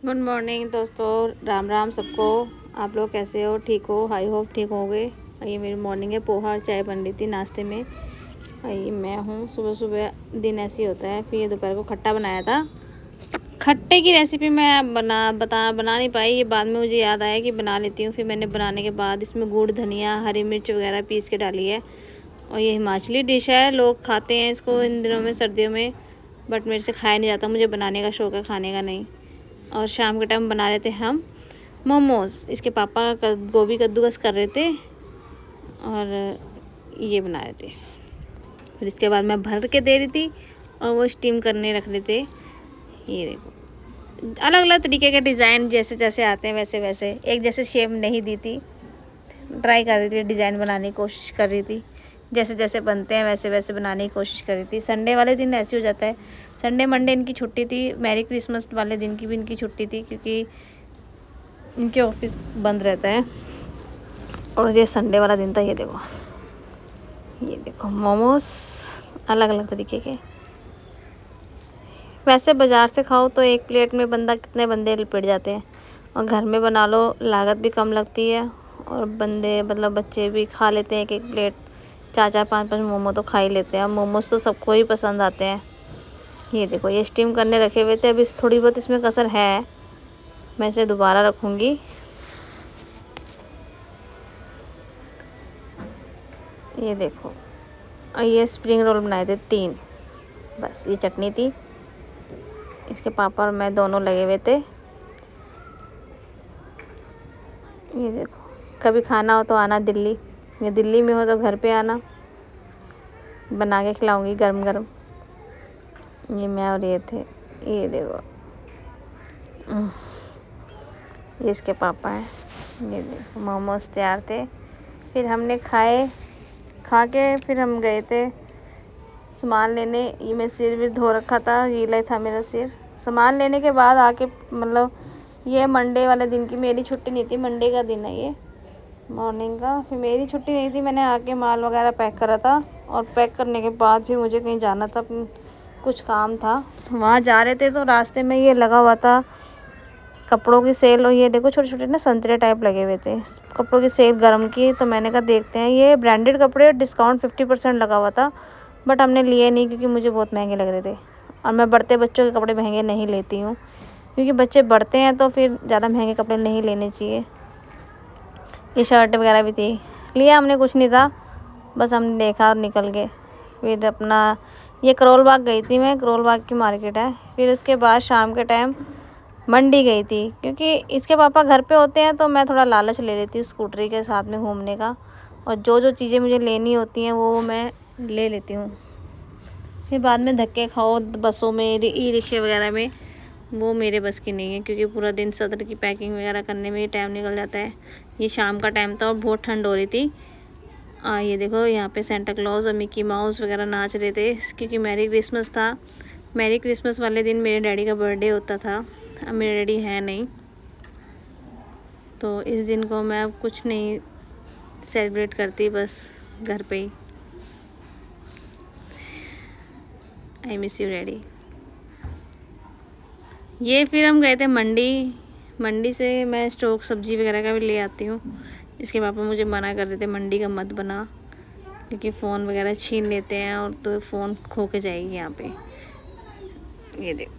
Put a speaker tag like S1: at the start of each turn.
S1: Good morning दोस्तों, राम राम सबको। आप लोग कैसे हो? ठीक हो? आई होप ठीक होंगे। ये मेरी मॉर्निंग है, पोहा और चाय बन रही थी नाश्ते में। ये मैं हूँ, सुबह सुबह दिन ऐसे ही होता है। फिर ये दोपहर को खट्टा बनाया था। खट्टे की रेसिपी मैं बना नहीं पाई। ये बाद में मुझे याद आया कि बना लेती हूँ। फिर मैंने बनाने के बाद इसमें गुड़, धनिया, हरी मिर्च वगैरह पीस के डाली है। और ये हिमाचली डिश है, लोग खाते हैं इसको इन दिनों में, सर्दियों में। बट मेरे से खाया नहीं जाता, मुझे बनाने का शौक़ है, खाने का नहीं। और शाम के टाइम बना रहे थे हम मोमोज़। इसके पापा गोभी कद्दूकस कर रहे थे और ये बना रहे थे। फिर इसके बाद मैं भर के दे रही थी और वो स्टीम करने रख रहे थे। ये देखो, अलग अलग तरीके के डिज़ाइन जैसे जैसे आते हैं वैसे वैसे। एक जैसे शेप नहीं दी थी, ट्राई कर रही थी, डिज़ाइन बनाने की कोशिश कर रही थी। जैसे जैसे बनते हैं वैसे वैसे बनाने की कोशिश कर रही थी। संडे वाले दिन ऐसे हो जाता है। संडे मंडे इनकी छुट्टी थी। मैरी क्रिसमस वाले दिन की भी इनकी छुट्टी थी, क्योंकि इनके ऑफिस बंद रहता है। और ये संडे वाला दिन था। ये देखो मोमोज अलग अलग तरीके के। वैसे बाज़ार से खाओ तो एक प्लेट में बंदा कितने बंदे लिपट जाते हैं, और घर में बना लो लागत भी कम लगती है और बंदे मतलब बच्चे भी खा लेते हैं। एक एक प्लेट, चार चार पाँच पाँच मोमो तो खा ही लेते हैं। मोमोज तो सबको ही पसंद आते हैं। ये देखो, ये स्टीम करने रखे हुए थे। अभी थोड़ी बहुत इसमें कसर है, मैं इसे दोबारा रखूँगी। ये देखो, और ये स्प्रिंग रोल बनाए थे 3। बस ये चटनी थी। इसके पापा और मैं दोनों लगे हुए थे। ये देखो, कभी खाना हो तो आना दिल्ली, या दिल्ली में हो तो घर पे आना, बना के खिलाऊंगी गरम गरम। ये मैं और ये थे। ये देखो, ये इसके पापा हैं। ये देखो, मोमोज तैयार थे। फिर हमने खाए। खा के फिर हम गए थे सामान लेने। ये मैं सिर भी धो रखा था, गीला था मेरा सिर। सामान लेने के बाद आके मतलब ये मंडे वाले दिन की मेरी छुट्टी नहीं थी, मंडे का दिन है ये मॉर्निंग का। फिर मेरी छुट्टी नहीं थी, मैंने आके माल वगैरह पैक करा था। और पैक करने के बाद फिर मुझे कहीं जाना था, कुछ काम था, वहाँ जा रहे थे। तो रास्ते में ये लगा हुआ था कपड़ों की सेल। और ये देखो छोटे छोटे ना संतरे टाइप लगे हुए थे, कपड़ों की सेल गरम की। तो मैंने कहा देखते हैं, ये ब्रांडेड कपड़े, डिस्काउंट 50% लगा हुआ था। बट हमने लिए नहीं, क्योंकि मुझे बहुत महंगे लग रहे थे। और मैं बढ़ते बच्चों के कपड़े महंगे नहीं लेती हूँ, क्योंकि बच्चे बढ़ते हैं तो फिर ज़्यादा महंगे कपड़े नहीं लेने चाहिए। ये शर्ट वगैरह भी थी, लिया हमने कुछ नहीं था, बस हमने देखा और निकल गए। फिर अपना ये करोल बाग गई थी मैं, करोल बाग की मार्केट है। फिर उसके बाद शाम के टाइम मंडी गई थी, क्योंकि इसके पापा घर पे होते हैं तो मैं थोड़ा लालच ले लेती हूँ स्कूटरी के साथ में घूमने का। और जो जो चीज़ें मुझे लेनी होती हैं वो मैं ले लेती हूँ। फिर बाद में धक्के खाओ बसों में, ई रिक्शे वगैरह में, वो मेरे बस की नहीं है, क्योंकि पूरा दिन सदर की पैकिंग वगैरह करने में ही टाइम निकल जाता है। ये शाम का टाइम था और बहुत ठंड हो रही थी। ये देखो, यहाँ पे सेंटा क्लॉज और मिकी माउस वगैरह नाच रहे थे, क्योंकि मैरी क्रिसमस था। मैरी क्रिसमस वाले दिन मेरे डैडी का बर्थडे होता था। अब मेरे डैडी है नहीं, तो इस दिन को मैं अब कुछ नहीं सेलिब्रेट करती, बस घर पे ही। I miss you daddy. ये फिर हम गए थे मंडी से मैं स्टॉक सब्ज़ी वगैरह का भी ले आती हूँ। इसके पापा मुझे मना कर देते, मंडी का मत बना, क्योंकि फ़ोन वगैरह छीन लेते हैं और तो फ़ोन खो के जाएगी यहाँ पे। ये देख,